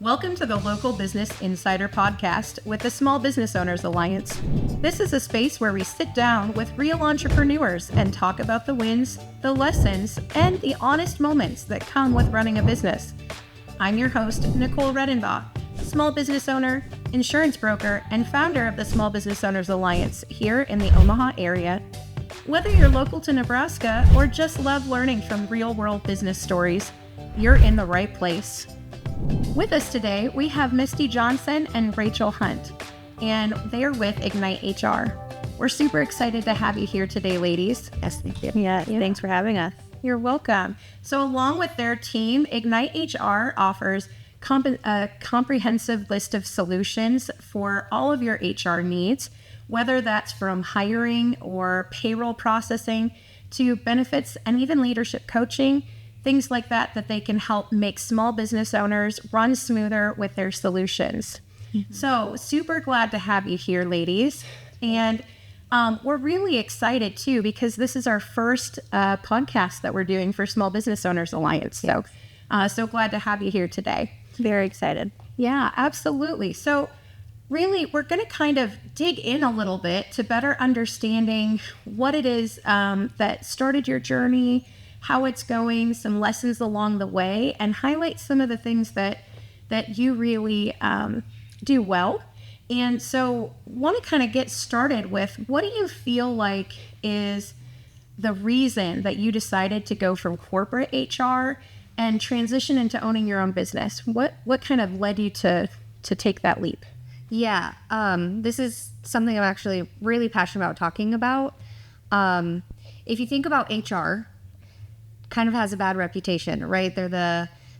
Welcome to the Local Business Insider Podcast with the Small Business Owners Alliance. This is a space where we sit down with real entrepreneurs and talk about the wins, the lessons, and the honest moments that come with running a business. I'm your host, Nicole Redinbaugh, small business owner, insurance broker, and founder of the Small Business Owners Alliance here in the Omaha area. Whether you're local to Nebraska or just love learning from real-world business stories, you're in the right place. With us today, we have Misty Johnson and Raychal Hunt, and they are with IgniteHR. We're super excited to have you here today, ladies. Yes, thank you. Yeah, thanks for having us. You're welcome. So along with their team, IgniteHR offers a comprehensive list of solutions for all of your HR needs, whether that's from hiring or payroll processing to benefits and even leadership coaching, things like that they can help make small business owners run smoother with their solutions. Mm-hmm. So super glad to have you here, ladies. And we're really excited too, because this is our first podcast that we're doing for Small Business Owners Alliance. So, so glad to have you here today. Very excited. Yeah, absolutely. So really, we're going to kind of dig in a little bit to better understanding what it is that started your journey, how it's going, some lessons along the way, and highlight some of the things that you really do well. And so want to kind of get started with, what do you feel like is the reason that you decided to go from corporate HR and transition into owning your own business? What kind of led you to take that leap? Yeah, this is something I'm actually really passionate about talking about. If you think about HR, kind of has a bad reputation, right? They're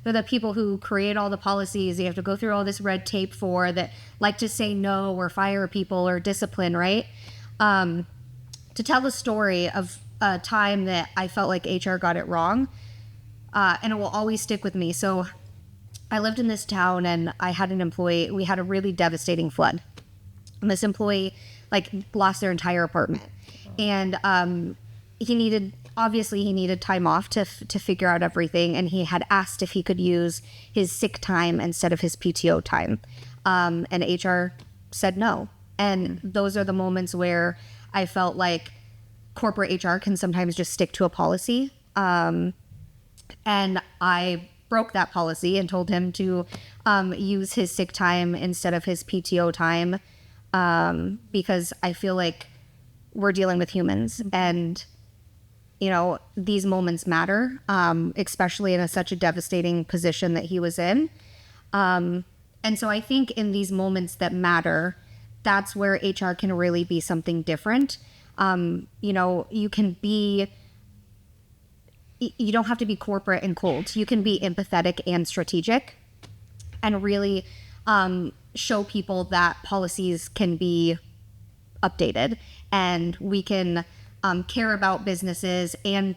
the people who create all the policies you have to go through all this red tape for, that like to say no or fire people or discipline, right? To tell the story of a time that I felt like HR got it wrong, and it will always stick with me. So I lived in this town and I had an employee. We had a really devastating flood. And this employee lost their entire apartment. And he needed time off to figure out everything. And he had asked if he could use his sick time instead of his PTO time. And HR said no. And those are the moments where I felt like corporate HR can sometimes just stick to a policy. And I broke that policy and told him to use his sick time instead of his PTO time, because I feel like we're dealing with humans, and these moments matter, especially in such a devastating position that he was in. And so I think in these moments that matter, that's where HR can really be something different. You don't have to be corporate and cold. You can be empathetic and strategic, and really show people that policies can be updated, and we can care about businesses and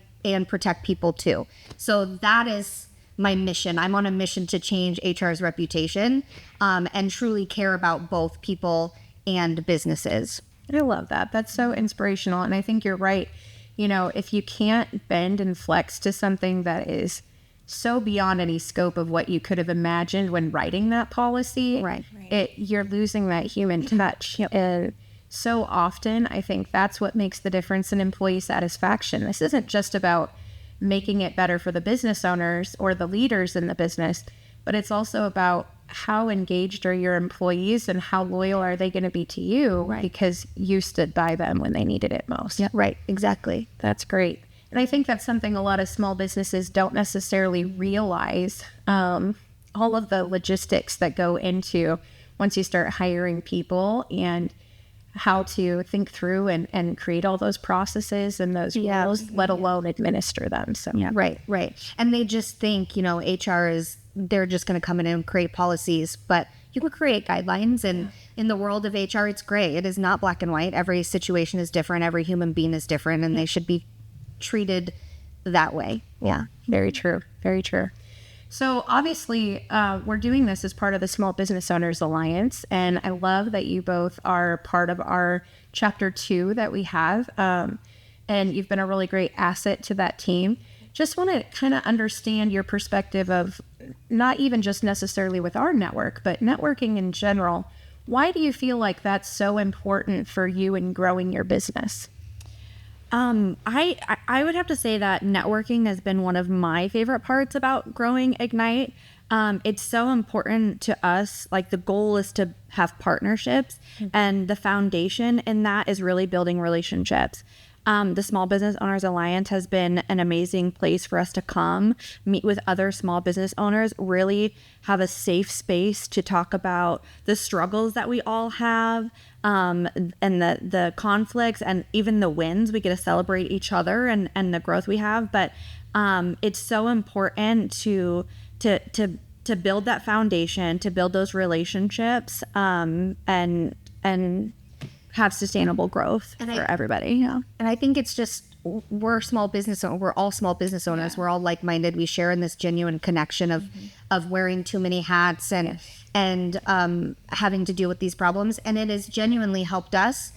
protect people too. So that is my mission. I'm on a mission to change HR's reputation, and truly care about both people and businesses. I love that. That's so inspirational. And I think you're right. If you can't bend and flex to something that is so beyond any scope of what you could have imagined when writing that policy, right. You're losing that human touch. Yep. And so often, I think that's what makes the difference in employee satisfaction. This isn't just about making it better for the business owners or the leaders in the business, but it's also about how engaged are your employees and how loyal are they going to be to you, right, because you stood by them when they needed it most. Yeah, right. Exactly. That's great. And I think that's something a lot of small businesses don't necessarily realize, all of the logistics that go into once you start hiring people, and how to think through and create all those processes and those rules, let alone administer them. So yeah, right. And they just think, HR they're just going to come in and create policies, but you can create guidelines. And in the world of HR, it's gray. It is not black and white. Every situation is different. Every human being is different, and they should be treated that way. Yeah, very true. Very true. So obviously, we're doing this as part of the Small Business Owners Alliance, and I love that you both are part of our Chapter 2 that we have, and you've been a really great asset to that team. Just want to kind of understand your perspective of not even just necessarily with our network, but networking in general. Why do you feel like that's so important for you in growing your business? I would have to say that networking has been one of my favorite parts about growing Ignite. It's so important to us. Like, the goal is to have partnerships, and the foundation in that is really building relationships. The Small Business Owners Alliance has been an amazing place for us to come meet with other small business owners, really have a safe space to talk about the struggles that we all have, and the conflicts and even the wins. We get to celebrate each other and the growth we have. But it's so important to build that foundation, to build those relationships, and have sustainable growth for everybody. Yeah. And I think it's just, we're all small business owners. We're all like-minded. We share in this genuine connection of wearing too many hats and having to deal with these problems. And it has genuinely helped us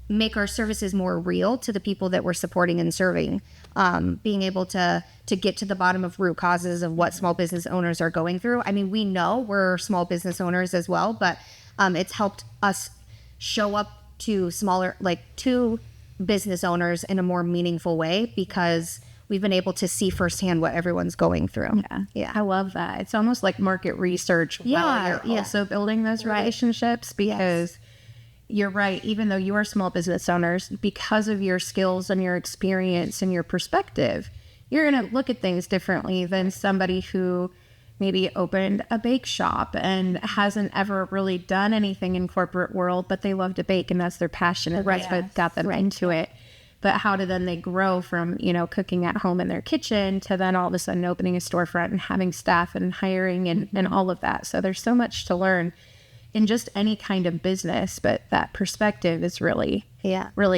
make our services more real to the people that we're supporting and serving. Being able to get to the bottom of root causes of what small business owners are going through. I mean, we know we're small business owners as well, but it's helped us show up to to business owners in a more meaningful way, because we've been able to see firsthand what everyone's going through. Yeah. I love that. It's almost like market research while you're also building those relationships, because you're right. Even though you are small business owners, because of your skills and your experience and your perspective, you're going to look at things differently than somebody who maybe opened a bake shop and hasn't ever really done anything in corporate world, but they love to bake and that's their passion. And that's what got them into it. But how do then they grow from, cooking at home in their kitchen to then all of a sudden opening a storefront and having staff and hiring and all of that. So there's so much to learn in just any kind of business, but that perspective is really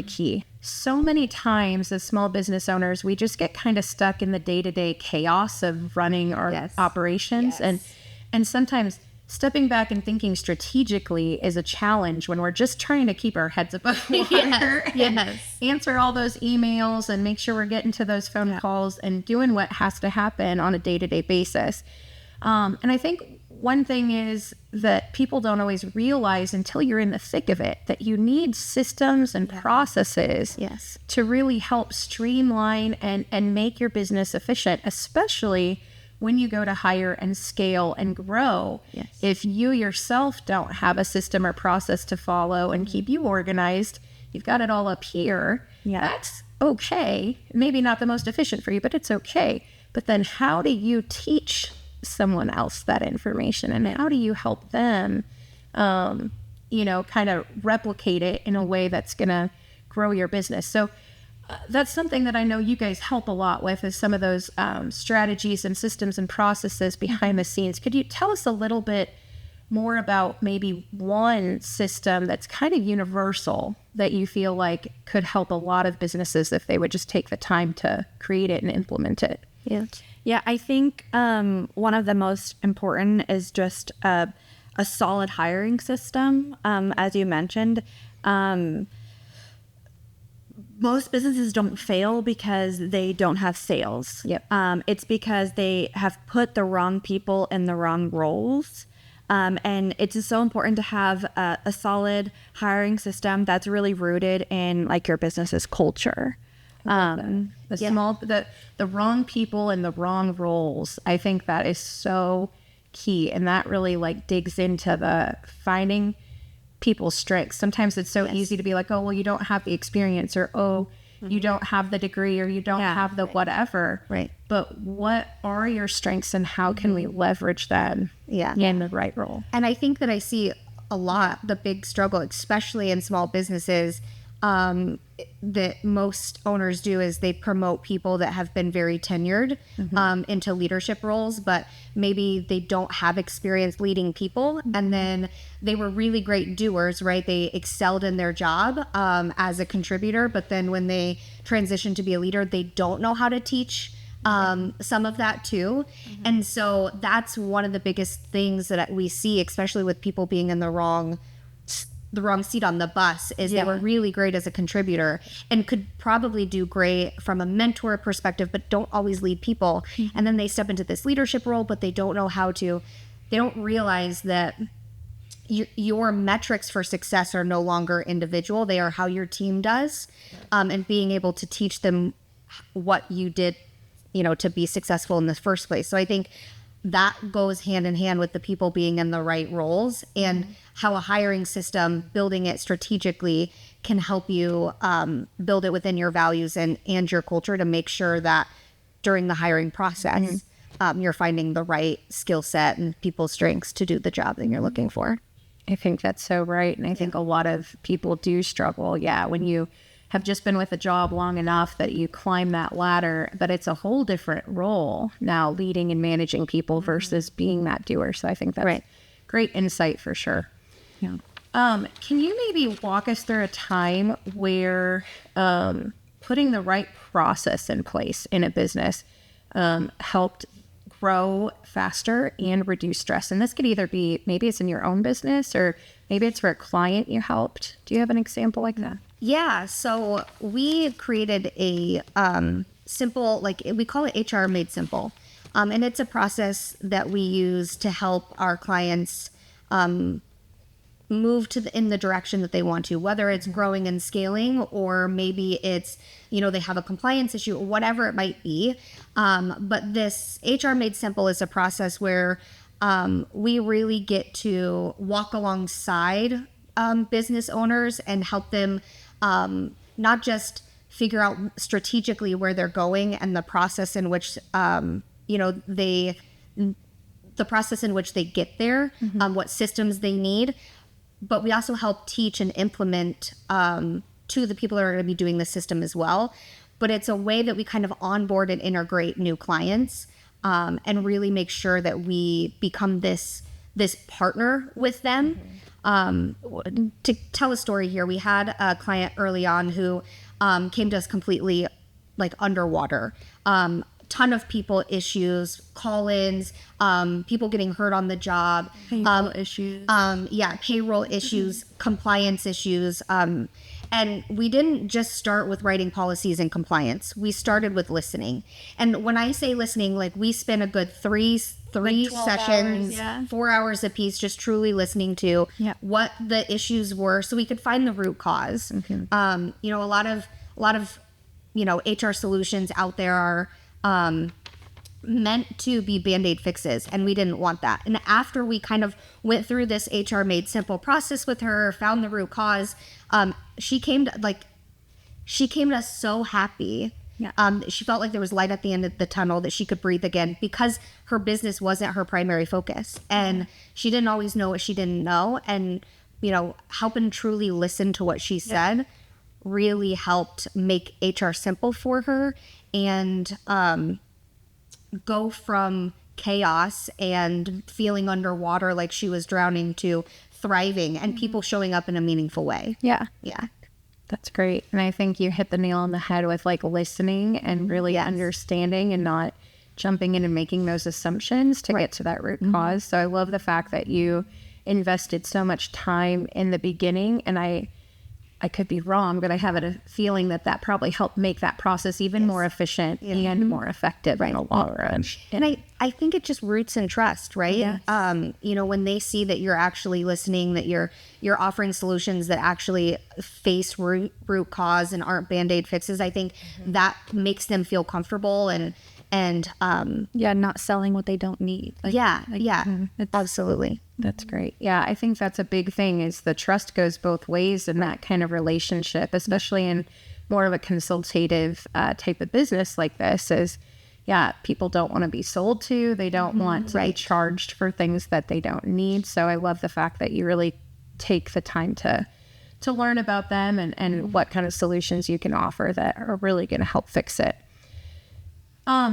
key. So many times as small business owners, we just get kind of stuck in the day-to-day chaos of running our operations. And sometimes stepping back and thinking strategically is a challenge when we're just trying to keep our heads above water and answer all those emails and make sure we're getting to those phone calls and doing what has to happen on a day-to-day basis. And I think one thing is that people don't always realize until you're in the thick of it, that you need systems and processes to really help streamline and make your business efficient, especially when you go to hire and scale and grow. If you yourself don't have a system or process to follow and keep you organized, you've got it all up here. That's okay. Maybe not the most efficient for you, but it's okay. But then how do you teach someone else that information, and how do you help them kind of replicate it in a way that's gonna grow your business? So that's something that I know you guys help a lot with, is some of those strategies and systems and processes behind the scenes. Could you tell us a little bit more about maybe one system that's kind of universal that you feel like could help a lot of businesses if they would just take the time to create it and implement it? Yeah, I think one of the most important is just a solid hiring system. As you mentioned, most businesses don't fail because they don't have sales. It's because they have put the wrong people in the wrong roles. And it's just so important to have a solid hiring system that's really rooted in like your business's culture. The wrong people in the wrong roles. I think that is so key, and that really digs into the finding people's strengths. Sometimes it's so easy to be like, oh, well, you don't have the experience, or you don't have the degree, or you don't have the whatever. But what are your strengths, and how can we leverage them in the right role? And I think that I see a lot, the big struggle, especially in small businesses, that most owners do, is they promote people that have been very tenured into leadership roles, but maybe they don't have experience leading people. And then they were really great doers, right? They excelled in their job as a contributor, but then when they transition to be a leader, they don't know how to teach some of that too. And so that's one of the biggest things that we see, especially with people being in the wrong the wrong seat on the bus is they were really great as a contributor and could probably do great from a mentor perspective, but don't always lead people. And then they step into this leadership role, but they don't know how to, they don't realize that your metrics for success are no longer individual. They are how your team does. And being able to teach them what you did, you know, to be successful in the first place. So I think that goes hand in hand with the people being in the right roles, and how a hiring system, building it strategically, can help you build it within your values and your culture to make sure that during the hiring process, you're finding the right skill set and people's strengths to do the job that you're looking for. I think that's so right. And I think a lot of people do struggle. Yeah. When you have just been with a job long enough that you climb that ladder, but it's a whole different role now, leading and managing people versus being that doer. So I think that's great insight for sure. Yeah. Can you maybe walk us through a time where putting the right process in place in a business helped grow faster and reduce stress? And this could either be, maybe it's in your own business, or maybe it's for a client you helped. Do you have an example like that? Yeah, so we created a simple, like we call it HR Made Simple. And it's a process that we use to help our clients move in the direction that they want to, whether it's growing and scaling, or maybe it's, you know, they have a compliance issue, whatever it might be. But this HR Made Simple is a process where we really get to walk alongside business owners and help them not just figure out strategically where they're going and the process in which, the process in which they get there, what systems they need, but we also help teach and implement to the people that are going to be doing the system as well. But it's a way that we kind of onboard and integrate new clients and really make sure that we become this partner with them. To tell a story here, we had a client early on who came to us completely like underwater. Ton of people issues, call-ins, people getting hurt on the job, Payroll issues. Payroll issues, compliance issues. And we didn't just start with writing policies and compliance. We started with listening. And when I say listening, like we spent a good three sessions, 4 hours a piece, just truly listening to what the issues were so we could find the root cause. A lot of HR solutions out there are meant to be Band-Aid fixes, and we didn't want that. And after we kind of went through this HR Made Simple process with her, found the root cause, she came to us so happy. She felt like there was light at the end of the tunnel, that she could breathe again, because her business wasn't her primary focus, and she didn't always know what she didn't know. And helping truly listen to what she said really helped make HR simple for her, and go from chaos and feeling underwater like she was drowning to thriving and people showing up in a meaningful way. Yeah. That's great. And I think you hit the nail on the head with like listening and really understanding and not jumping in and making those assumptions to get to that root cause. So I love the fact that you invested so much time in the beginning, and I could be wrong, but I have a feeling that probably helped make that process even more efficient and more effective in the long run. And I think it just roots in trust, right? Yes. When they see that you're actually listening, that you're offering solutions that actually face root cause and aren't Band-Aid fixes, I think that makes them feel comfortable and not selling what they don't need. Absolutely. That's great. Yeah, I think that's a big thing, is the trust goes both ways in that kind of relationship, especially in more of a consultative type of business like this. Is people don't want to be sold to. They don't want to be charged for things that they don't need. So I love the fact that you really take the time to learn about them and what kind of solutions you can offer that are really going to help fix it.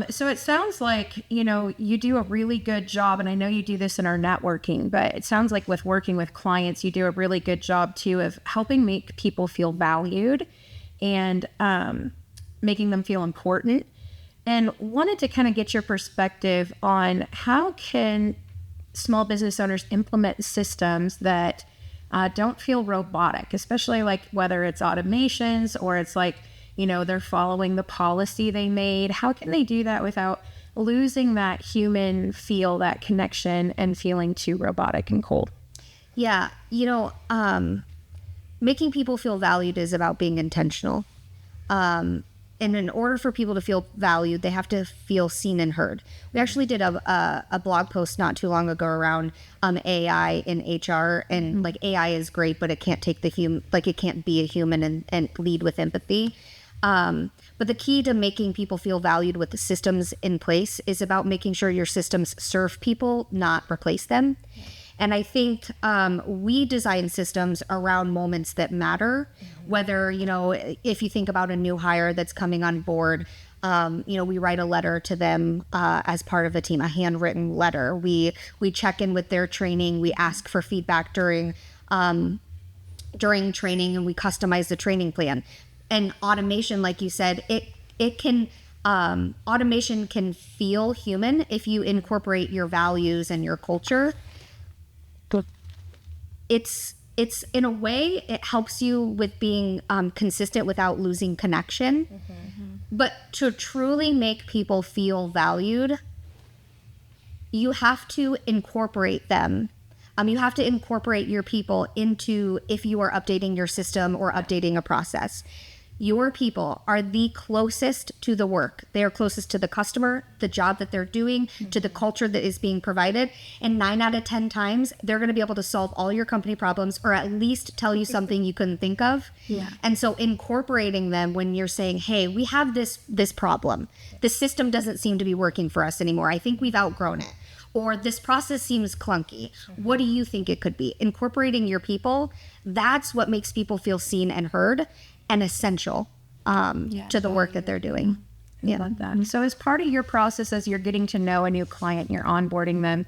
So it sounds like, you do a really good job, and I know you do this in our networking, but it sounds like with working with clients, you do a really good job too of helping make people feel valued and making them feel important. And wanted to kind of get your perspective on how can small business owners implement systems that don't feel robotic, especially like whether it's automations or it's like, they're following the policy they made. How can they do that without losing that human feel, that connection, and feeling too robotic and cold? Yeah. Making people feel valued is about being intentional. And in order for people to feel valued, they have to feel seen and heard. We actually did a blog post not too long ago around AI in HR, and like AI is great, but it can't take it can't be a human and lead with empathy. But the key to making people feel valued with the systems in place is about making sure your systems serve people, not replace them. And I think we design systems around moments that matter, whether, if you think about a new hire that's coming on board, we write a letter to them as part of a team, a handwritten letter. We check in with their training. We ask for feedback during training, and we customize the training plan. And automation, like you said, automation can feel human if you incorporate your values and your culture. It's in a way, it helps you with being consistent without losing connection. But to truly make people feel valued, you have to incorporate them. You have to incorporate your people into, if you are updating your system or updating a process. Your people are the closest to the work. They are closest to the customer, the job that they're doing, to the culture that is being provided. And 9 out of 10 times, they're going to be able to solve all your company problems, or at least tell you something you couldn't think of. Yeah. And so incorporating them when you're saying, hey, we have this problem. The system doesn't seem to be working for us anymore. I think we've outgrown it. Or this process seems clunky. What do you think it could be? Incorporating your people, that's what makes people feel seen and heard and essential to the work that they're doing. I love that. So as part of your process, as you're getting to know a new client, you're onboarding them,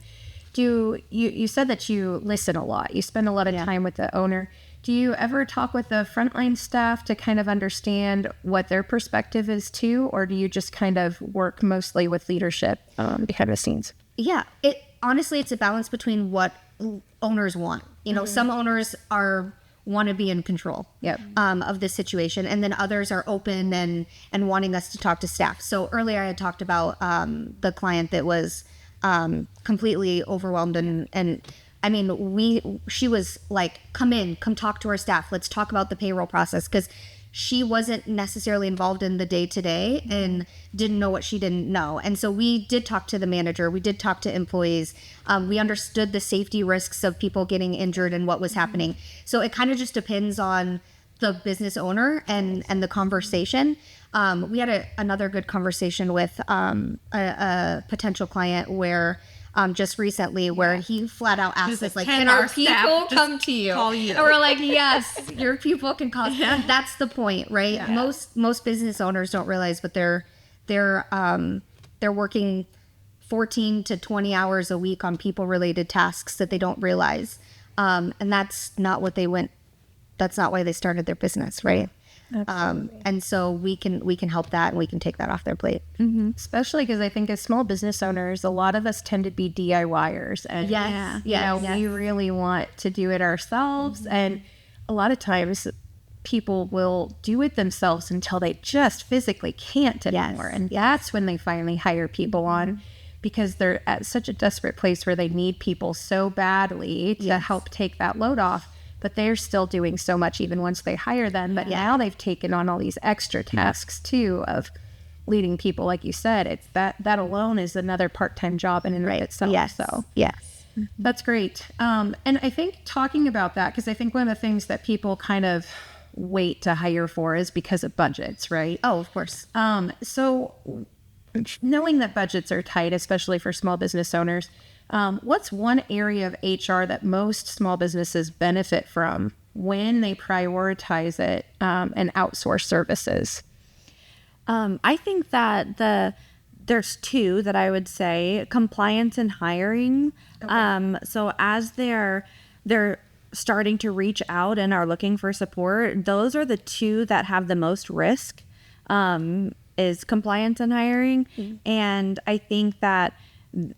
you said that you listen a lot. You spend a lot of time with the owner. Do you ever talk with the frontline staff to kind of understand what their perspective is too? Or do you just kind of work mostly with leadership behind the scenes? Yeah, honestly, it's a balance between what owners want. Some owners want to be in control of this situation, and then others are open and wanting us to talk to staff. So earlier I had talked about the client that was completely overwhelmed, and I mean, she was like, come talk to our staff. Let's talk about the payroll process, because she wasn't necessarily involved in the day-to-day and didn't know what she didn't know. And so we did talk to the manager. We did talk to employees. We understood the safety risks of people getting injured and what was happening. So it kind of just depends on the business owner and the conversation. We had another good conversation with a potential client where just recently, where he flat out asked us, like, can our people come to you? Call you? And we're like, yes, your people can call. That's the point, right? Yeah. Most business owners don't realize, but they're working 14 to 20 hours a week on people-related tasks that they don't realize, and that's not what that's not why they started their business, right? And so we can help that, and we can take that off their plate. Especially because I think as small business owners, a lot of us tend to be DIYers, and we really want to do it ourselves. And a lot of times people will do it themselves until they just physically can't anymore. And that's when they finally hire people on, because they're at such a desperate place where they need people so badly to help take that load off. But they're still doing so much even once they hire them. But now they've taken on all these extra tasks too of leading people. Like you said, it's that alone is another part-time job in and of itself. Yes. So that's great. And I think talking about that, because I think one of the things that people kind of wait to hire for is because of budgets, right? Oh, of course. So knowing that budgets are tight, especially for small business owners, what's one area of HR that most small businesses benefit from when they prioritize it and outsource services? I think that there's two that I would say: compliance and hiring. Okay. So as they're starting to reach out and are looking for support, those are the two that have the most risk, is compliance and hiring. And I think that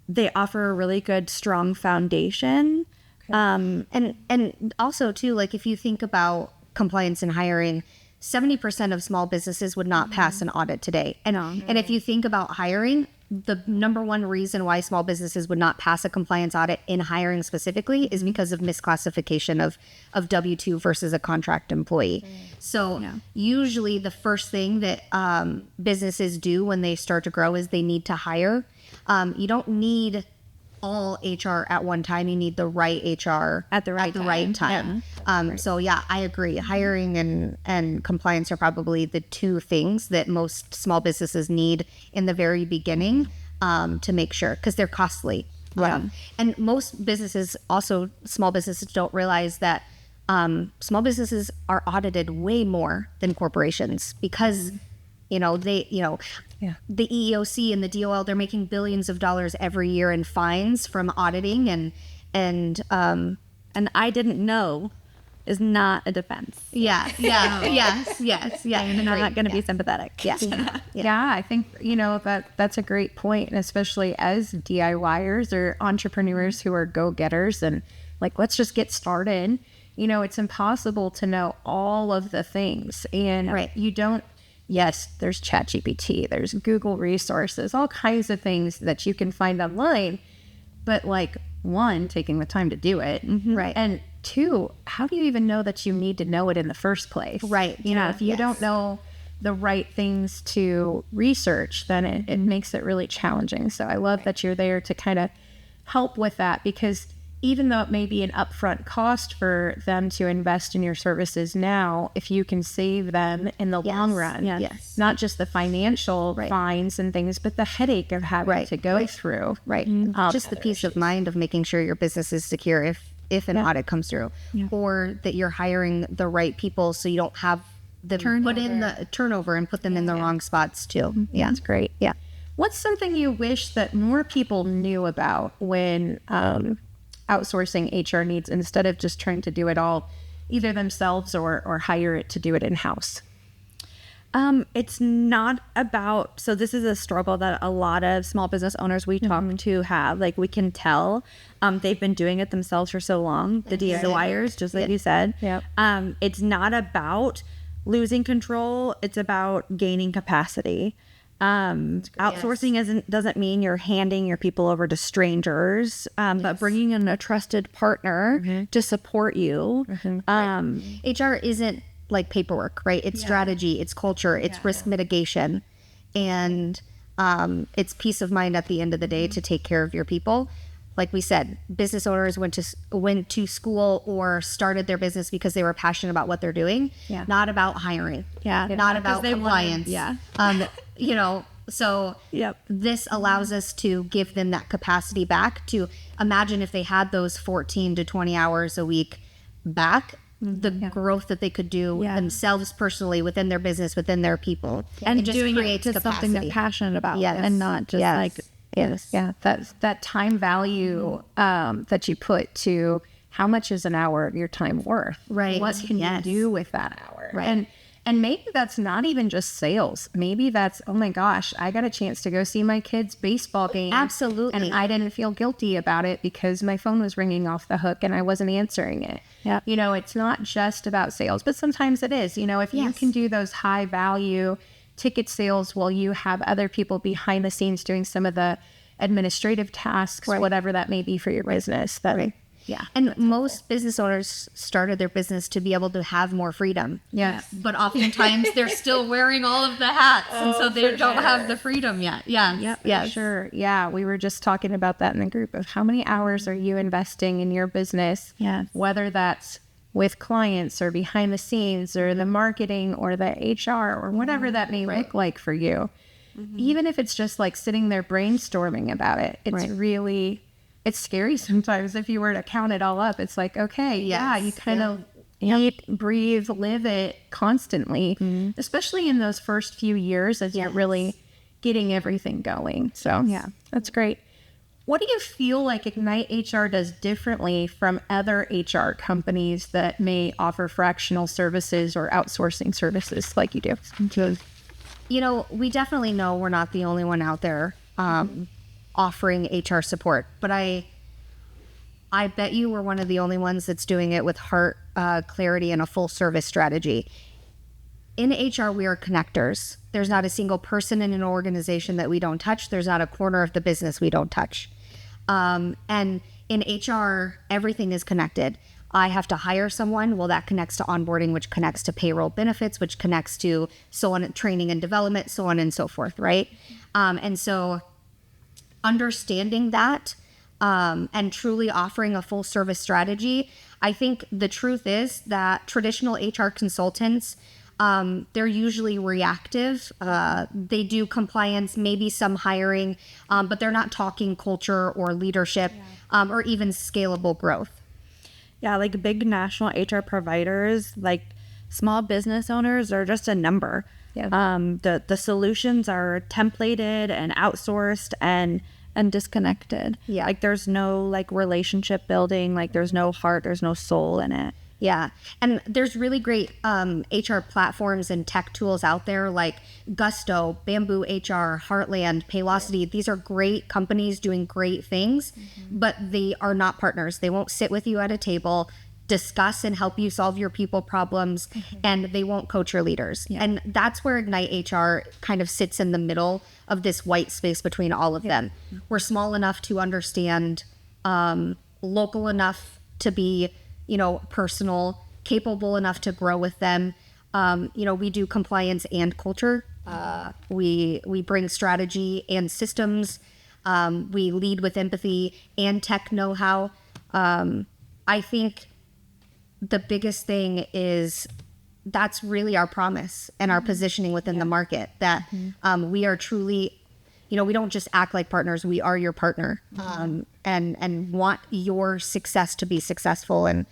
they offer a really good, strong foundation And also too, like if you think about compliance and hiring, 70% of small businesses would not pass an audit today. And if you think about hiring, the number one reason why small businesses would not pass a compliance audit in hiring specifically is because of misclassification of W-2 versus a contract employee. So usually the first thing that businesses do when they start to grow is they need to hire. You don't need all HR at one time. You need the right HR At the right time. So yeah, I agree. Hiring and compliance are probably the two things that most small businesses need in the very beginning to make sure, because they're costly. And most businesses, also small businesses, don't realize that small businesses are audited way more than corporations because the EEOC and the DOL, they're making billions of dollars every year in fines from auditing and I didn't know is not a defense. yes. I'm not going to be sympathetic. Yeah, I think, that's a great point. And especially as DIYers or entrepreneurs who are go-getters and like, let's just get started. It's impossible to know all of the things. And you don't, yes, there's ChatGPT, there's Google resources, all kinds of things that you can find online. But like, one, taking the time to do it. Right. And two, how do you even know that you need to know it in the first place? Right. If you don't know the right things to research, then it makes it really challenging. So I love that you're there to kind of help with that, because even though it may be an upfront cost for them to invest in your services now, if you can save them in the long run, not just the financial fines and things, but the headache of having to go through. Just the peace of mind of making sure your business is secure if an audit comes through, or that you're hiring the right people so you don't have them put in the turnover and put them in the wrong spots too. That's great. What's something you wish that more people knew about when outsourcing HR needs, instead of just trying to do it all either themselves or hire it to do it in-house? It's not about, so this is a struggle that a lot of small business owners we talk to have. Like, we can tell they've been doing it themselves for so long, the DIYers, just like you said. It's not about losing control, it's about gaining capacity. Outsourcing doesn't mean you're handing your people over to strangers, but bringing in a trusted partner to support you. HR isn't like paperwork, right? It's strategy, it's culture, it's risk mitigation, and it's peace of mind at the end of the day to take care of your people. Like we said, business owners went to school or started their business because they were passionate about what they're doing, not about hiring, not about compliance. So this allows us to give them that capacity back to imagine if they had those 14 to 20 hours a week back, the growth that they could do themselves personally within their business, within their people. And it just doing creates it to something they're passionate about and not just that time value that you put to how much is an hour of your time worth? What can you do with that hour? And maybe that's not even just sales. Maybe that's, oh my gosh, I got a chance to go see my kids' baseball game. Absolutely. And I didn't feel guilty about it because my phone was ringing off the hook and I wasn't answering it. It's not just about sales, but sometimes it is. If you can do those high value ticket sales while you have other people behind the scenes doing some of the administrative tasks, whatever that may be for your business. And most business owners started their business to be able to have more freedom. But oftentimes they're still wearing all of the hats, and so they don't have the freedom yet. Sure. We were just talking about that in the group of how many hours are you investing in your business, whether that's with clients or behind the scenes or the marketing or the HR or whatever that may look like for you. Even if it's just like sitting there brainstorming about it, it's really... It's scary sometimes if you were to count it all up. It's like, okay, you kind of eat, breathe, live it constantly, especially in those first few years as you're really getting everything going. So that's great. What do you feel like IgniteHR does differently from other HR companies that may offer fractional services or outsourcing services like you do? We definitely know we're not the only one out there offering HR support, but I bet you we're one of the only ones that's doing it with heart, clarity, and a full service strategy. In HR, we are connectors. There's not a single person in an organization that we don't touch. There's not a corner of the business we don't touch. And in HR, everything is connected. I have to hire someone. Well, that connects to onboarding, which connects to payroll benefits, which connects to so on, training and development, so on and so forth, right? And so understanding that and truly offering a full service strategy, I think the truth is that traditional HR consultants, they're usually reactive. They do compliance, maybe some hiring, but they're not talking culture or leadership or even scalable growth. Yeah, like big national HR providers, like small business owners are just a number. Yeah. The solutions are templated and outsourced and disconnected. Yeah. Like there's no like relationship building, like there's no heart, there's no soul in it. Yeah. And there's really great HR platforms and tech tools out there like Gusto, Bamboo HR, Heartland, Paylocity. These are great companies doing great things, but they are not partners. They won't sit with you at a table, discuss and help you solve your people problems, and they won't coach your leaders. Yeah. And that's where IgniteHR kind of sits in the middle of this white space between all of them. We're small enough to understand, local enough to be, personal, capable enough to grow with them. We do compliance and culture. We bring strategy and systems. We lead with empathy and tech know-how. I think the biggest thing is that's really our promise and our positioning within the market, that we are truly, we don't just act like partners, we are your partner, and want your success to be successful. And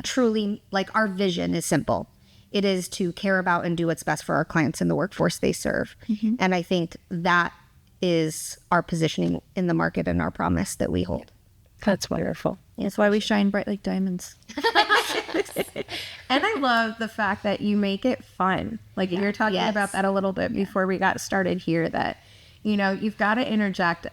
truly, like, our vision is simple. It is to care about and do what's best for our clients and the workforce they serve. And I think that is our positioning in the market and our promise that we hold. That's wonderful. That's why we shine bright like diamonds. And I love the fact that you make it fun. Like you were talking about that a little bit before we got started here, that, you've got to interject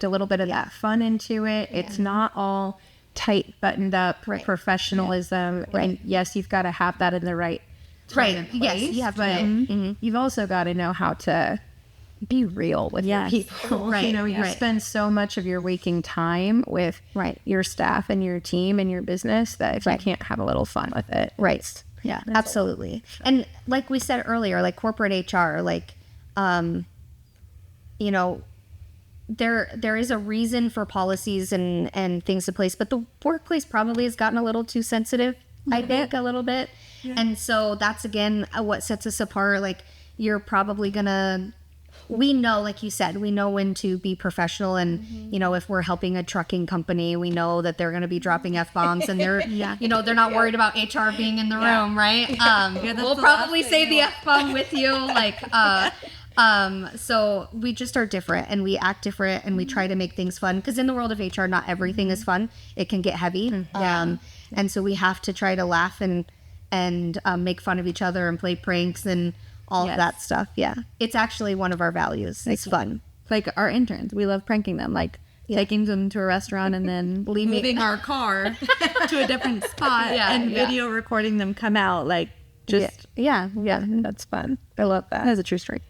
a little bit of that fun into it. It's not all tight, buttoned up professionalism. And yes, you've got to have that in the right time and place, yes, you have to, but you've also got to know how to be real with your people. You spend so much of your waking time with your staff and your team and your business that if you can't have a little fun with it. Right. Yeah, absolutely. And like we said earlier, like corporate HR, like, there is a reason for policies and things in place, but the workplace probably has gotten a little too sensitive, I think, a little bit. And so that's, again, what sets us apart. Like, you're probably gonna, we know, like you said, we know when to be professional, and if we're helping a trucking company, we know that they're going to be dropping F-bombs, and they're they're not worried about HR being in the room, right? We'll probably say the F-bomb with you, like, so we just are different, and we act different, and we try to make things fun, because in the world of HR, not everything is fun. It can get heavy. And so we have to try to laugh and make fun of each other and play pranks and all of that stuff. Yeah. It's actually one of our values. It's fun. Like our interns, we love pranking them, like taking them to a restaurant and then moving our car to a different spot and video recording them come out. Like, just, that's fun. I love that. That's a true story.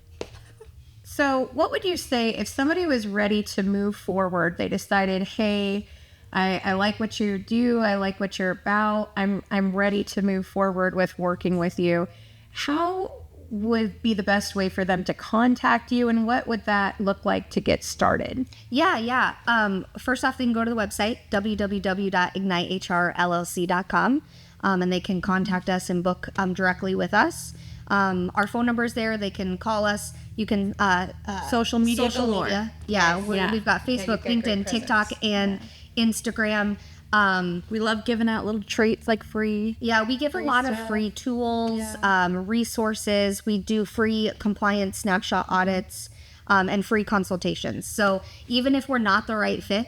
So what would you say if somebody was ready to move forward? They decided, hey, I like what you do. I like what you're about. I'm ready to move forward with working with you. How would be the best way for them to contact you, and what would that look like to get started? First off, they can go to the website, www.ignitehrllc.com, and they can contact us and book directly with us. Our phone number is there. They can call us. You can social media. We've got Facebook, LinkedIn, TikTok, and Instagram. We love giving out little treats, like free. We give a lot of free tools, resources. We do free compliance snapshot audits, and free consultations. So even if we're not the right fit,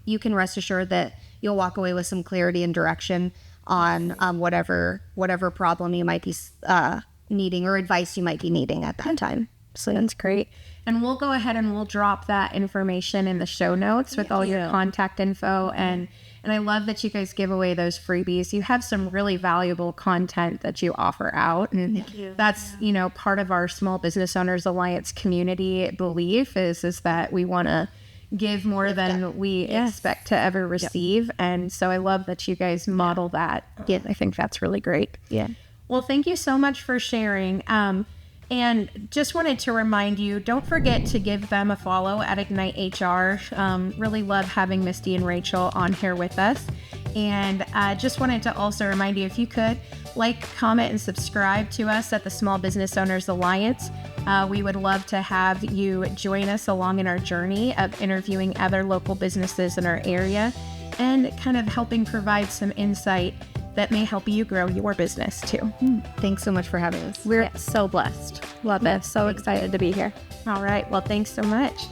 you can rest assured that you'll walk away with some clarity and direction on whatever problem you might be needing, or advice you might be needing at that time. So that's great. And we'll go ahead and we'll drop that information in the show notes with all your contact info. And I love that you guys give away those freebies. You have some really valuable content that you offer out. And that's, you know, part of our Small Business Owners Alliance community belief is that we want to give more than we expect to ever receive. And so I love that you guys model that. Yeah, I think that's really great. Yeah. Well, thank you so much for sharing. And just wanted to remind you, don't forget to give them a follow at IgniteHR. Really love having Misty and Raychal on here with us. And just wanted to also remind you, if you could, like, comment, and subscribe to us at the Small Business Owners Alliance. We would love to have you join us along in our journey of interviewing other local businesses in our area and kind of helping provide some insight that may help you grow your business too. Thanks so much for having us. We're so blessed. Love it. So excited to be here. All right. Well, thanks so much.